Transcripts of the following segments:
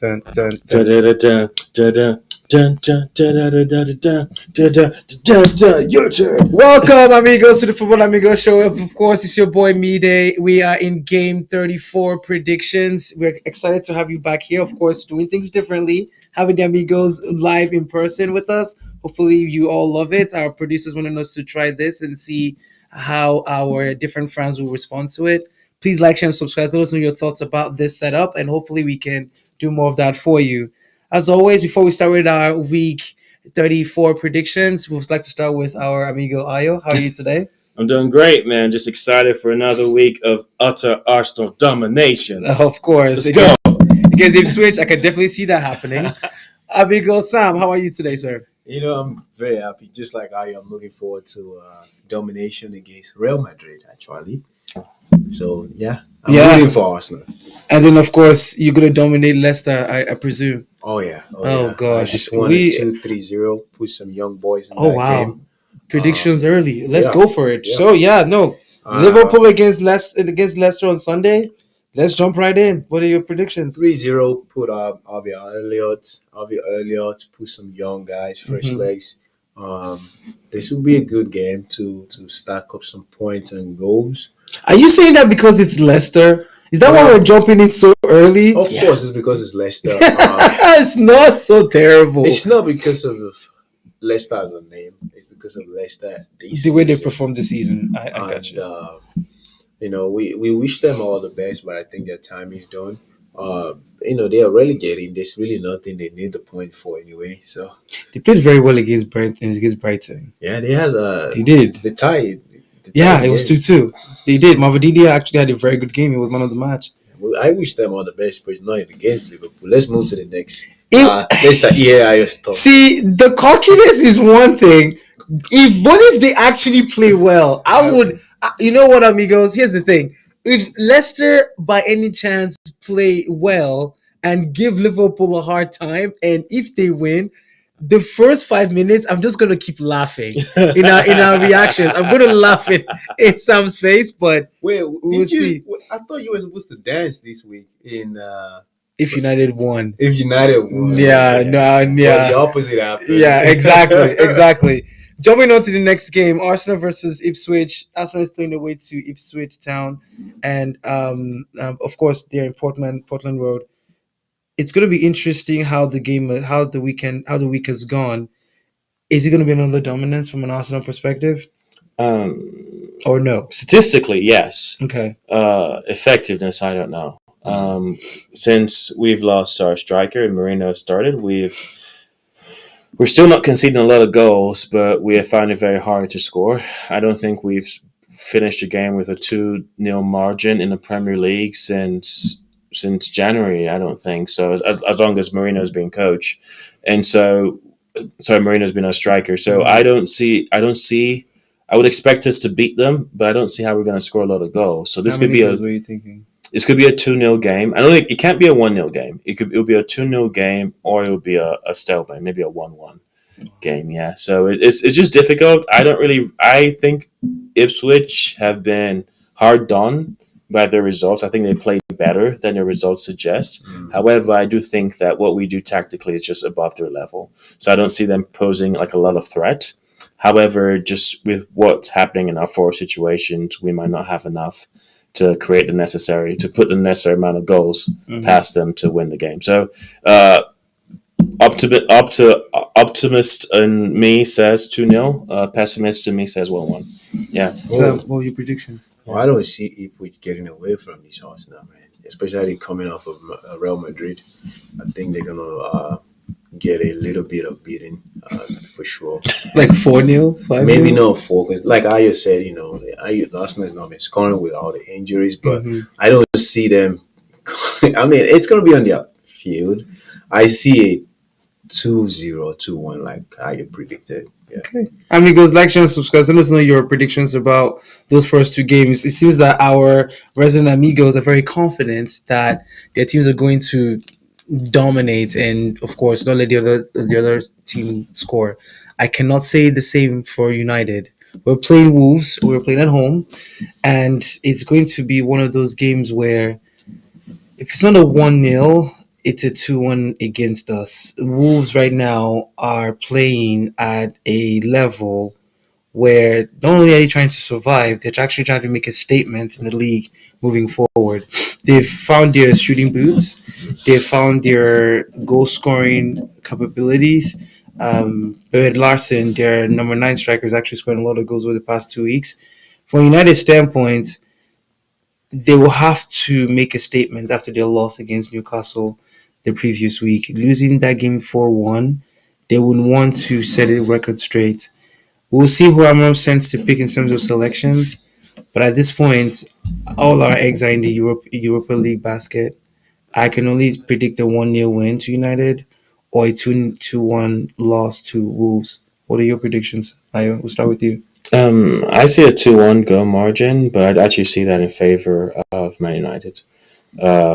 dun, dun, Da dun. da da da da da da da da da da da da da. Your turn. Welcome, amigos, to the Football Amigos show. Of course, it's your boy Day. We are in game 34 predictions. We're excited to have you back here. Of course, doing things differently, having the amigos live in person with us. Hopefully, you all love it. Our producers wanted us to try this and see how our different fans will respond to it. Please like, share, and subscribe. Let us know your thoughts about this setup, and hopefully, we can do more of that for you. As always, before we start with our week 34 predictions, we would like to start with our amigo Ayo. How are you today? I'm doing great, man. Just excited for another week of utter Arsenal domination. Of course. Let's go. Against Ipswich, I can definitely see that happening. Amigo Sam, how are you today, sir? I'm very happy. Just like I'm looking forward to domination against Real Madrid, actually. So, I'm rooting for Arsenal. And then, of course, you're going to dominate Leicester, I presume. Oh, yeah. Oh, gosh. I just want a 2-3-0, put some young boys in that game. Predictions early. Let's yeah. go for it. Yeah. So, Liverpool against Leicester on Sunday. Let's jump right in. What are your predictions? 3-0, put Harvey Elliott, put some young guys, fresh legs. This will be a good game to stack up some points and goals. Are you saying that because it's Leicester? Is that why we're jumping in so early? Of course, it's because it's Leicester. It's not so terrible. It's not because of Leicester as a name. It's because of Leicester. The way they performed this season. I got you. We wish them all the best, but I think their time is done. They are relegating. There's really nothing they need the point for anyway. So they played very well against Brighton. Yeah, they had. They did. They tied. It was 2-2. They did. Mavadidi actually had a very good game. He was man of the match. Well, I wish them all the best, but it's not against Liverpool. Let's move to the next. See, the cockiness is one thing. What if they actually play well? I would. You know what, amigos? Here's the thing: if Leicester, by any chance, play well and give Liverpool a hard time, and if they win, the first 5 minutes, I'm just gonna keep laughing in our reactions. I'm gonna laugh in Sam's face, but we'll see. I thought you were supposed to dance this week in. If United won. Yeah. The opposite happened. Yeah, exactly. Jumping on to the next game, Arsenal versus Ipswich. Arsenal is playing away to Ipswich Town, and of course they're in Portland Road. It's going to be interesting how the week has gone. Is it going to be another dominance from an Arsenal perspective? Or no? Statistically, yes. Okay. Effectiveness, I don't know. Since we've lost our striker and Marino started, we're still not conceding a lot of goals, but we have found it very hard to score. I don't think we've finished a game with a 2-0 margin in the Premier League since January. I don't think so. As long as Marino's been coach, and so Marino's been our striker. So I don't see. I would expect us to beat them, but I don't see how we're going to score a lot of goals. So this could be What are you thinking? This could be a 2-0 game. I don't think it can't be a 1-0 game. It'll be a 2-0 game, or it'll be a stalemate, maybe a 1-1 game. Yeah. So it's just difficult. I think Ipswich have been hard done by their results. I think they played better than their results suggest. However, I do think that what we do tactically is just above their level. So I don't see them posing like a lot of threat. However, just with what's happening in our forward situations, we might not have enough to put the necessary amount of goals past them to win the game. So, optimist in me says 2-0. Pessimist in me says 1-1. Yeah. So, what are your predictions? Well, I don't see Ipswich getting away from this Arsenal, man. Especially coming off of Real Madrid. I think they're gonna get a little bit of beating for sure. Like 4-0, 5-0? Maybe not 4, because like I just said, Arsenal has not been scoring with all the injuries, but I don't see them. I mean, it's going to be on their field. I see a 2-0, 2-1, like I predicted. Yeah. Okay. Amigos, like, share, and subscribe. Let us know your predictions about those first two games. It seems that our resident amigos are very confident that their teams are going to dominate and, of course, not let the other team score. I cannot say the same for United. We're playing Wolves. We're playing at home, and it's going to be one of those games where if it's not a 1-0, it's a 2-1 against us. Wolves right now are playing at a level where not only are they trying to survive, they're actually trying to make a statement in the league moving forward. They've found their shooting boots, they've found their goal scoring capabilities. Bernard Larson, their number 9 striker, is actually scoring a lot of goals over the past 2 weeks. From United's standpoint, they will have to make a statement after their loss against Newcastle the previous week. Losing that game 4-1, they would want to set a record straight. We'll see who Amram sends to pick in terms of selections, but at this point, all our eggs are in the Europa League basket. I can only predict a 1-0 win to United or a 2-1 loss to Wolves. What are your predictions, Ayo? We'll start with you. I see a 2-1 goal margin, but I'd actually see that in favor of Man United.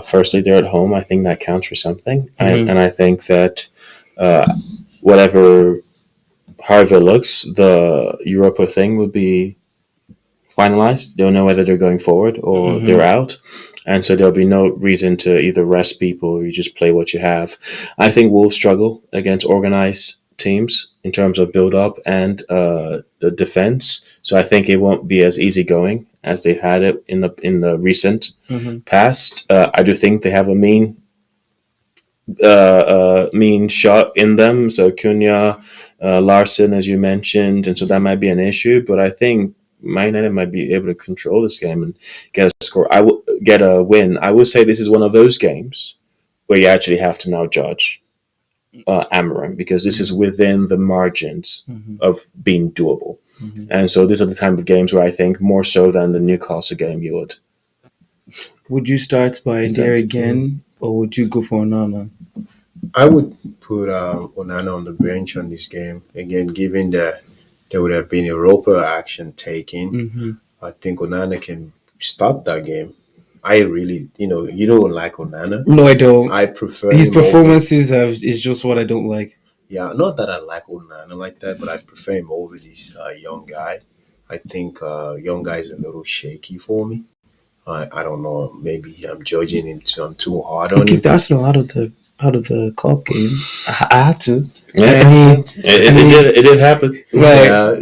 Firstly, they're at home. I think that counts for something. And I think that uh, whatever, however it looks, the Europa thing would be finalized. They'll know whether they're going forward or they're out. And so there'll be no reason to either rest people or you just play what you have. I think Wolves struggle against organized teams in terms of build up and the defense. So I think it won't be as easy going as they've had it in the recent past. I do think they have a mean shot in them. So Cunha, Larson, as you mentioned, and so that might be an issue. But I think Man United might be able to control this game and get a score. I will get a win. I would say this is one of those games where you actually have to now judge Amarim because this is within the margins of being doable. And so these are the type of games where I think more so than the Newcastle game you would. Would you start by there again, or would you go for Onana? I would put Onana on the bench on this game again, given that there would have been Europa action taken. I think Onana can start that game. I really, you don't like Onana. No, I don't. I prefer His him over- performances is just what I don't like. Yeah, not that I like Onana like that, but I prefer him over this young guy. I think young guy is a little shaky for me. I don't know. Maybe I'm judging him I'm too hard He on him. kicked Arsenal out of the cup game. I had to. Yeah, it did happen. Right.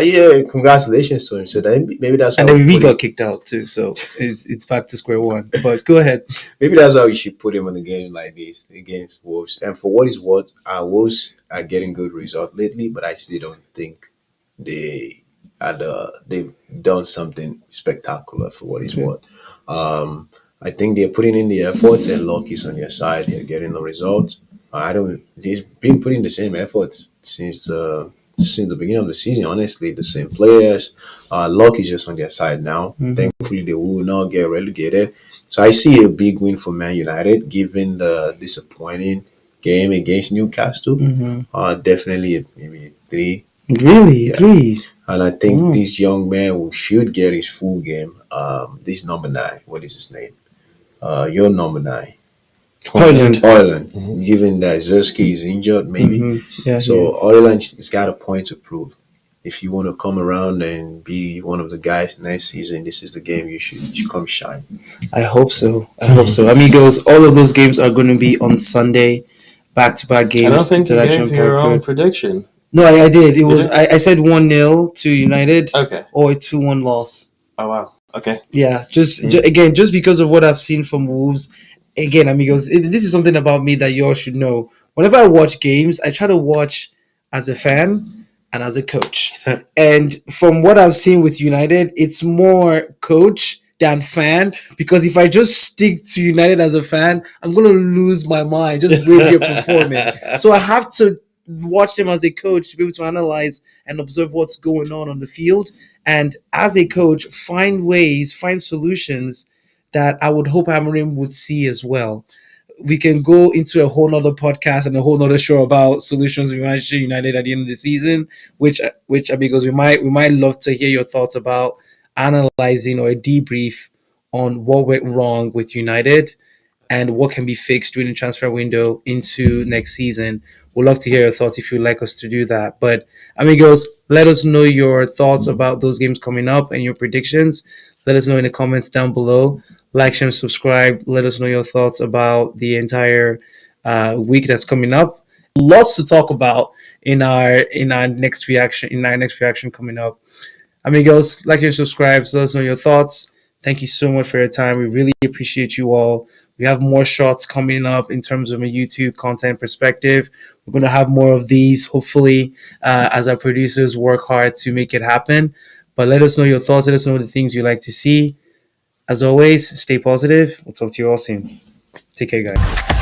Yeah, congratulations to him. So then maybe that's And how then we put got him- kicked out too, so it's back to square one. But go ahead. maybe that's how you should put him in a game like this against Wolves. And for what is what, Wolves are getting good results lately, but I still don't think they've done something spectacular for what is what. I think they're putting in the efforts, and luck is on their side. They're getting the results. I don't. He's been putting the same efforts since the beginning of the season. Honestly, the same players. Luck is just on their side now. Thankfully, they will not get relegated. So I see a big win for Man United, given the disappointing game against Newcastle. Definitely maybe 3. Really, Yeah. 3. And I think this young man who should get his full game. This number 9. What is his name? Your number 9. Ireland. Ireland. Given that Zerski is injured, maybe. Yeah. So Ireland has got a point to prove. If you want to come around and be one of the guys next season, this is the game you should come shine. I hope so. Amigos, all of those games are going to be on Sunday, back-to-back games. I don't think you International gave your own Park. prediction. No, I did. It was. did? I said 1-0 to United Okay. or a 2-1 loss. Oh wow. Okay. Yeah, again, just because of what I've seen from Wolves. Again, amigos, this is something about me that you all should know. Whenever I watch games, I try to watch as a fan and as a coach. And from what I've seen with United, it's more coach than fan. Because if I just stick to United as a fan, I'm gonna lose my mind just the way they're performing. So I have to watch them as a coach to be able to analyze and observe what's going on the field. And as a coach, find solutions that I would hope Amarim would see as well. We can go into a whole nother podcast and a whole nother show about solutions with Manchester United at the end of the season, which amigos we might love to hear your thoughts about analyzing or a debrief on what went wrong with United and what can be fixed during the transfer window into next season. We'd love to hear your thoughts if you'd like us to do that. But amigos, let us know your thoughts about those games coming up and your predictions. Let us know in the comments down below. Like, share, and subscribe. Let us know your thoughts about the entire week that's coming up. Lots to talk about in our next reaction. In our next reaction coming up, amigos, like and subscribe. So let us know your thoughts. Thank you so much for your time. We really appreciate you all. We have more shots coming up in terms of a YouTube content perspective. We're going to have more of these, hopefully, as our producers work hard to make it happen. But let us know your thoughts. Let us know the things you like to see. As always, stay positive. We'll talk to you all soon. Take care, guys.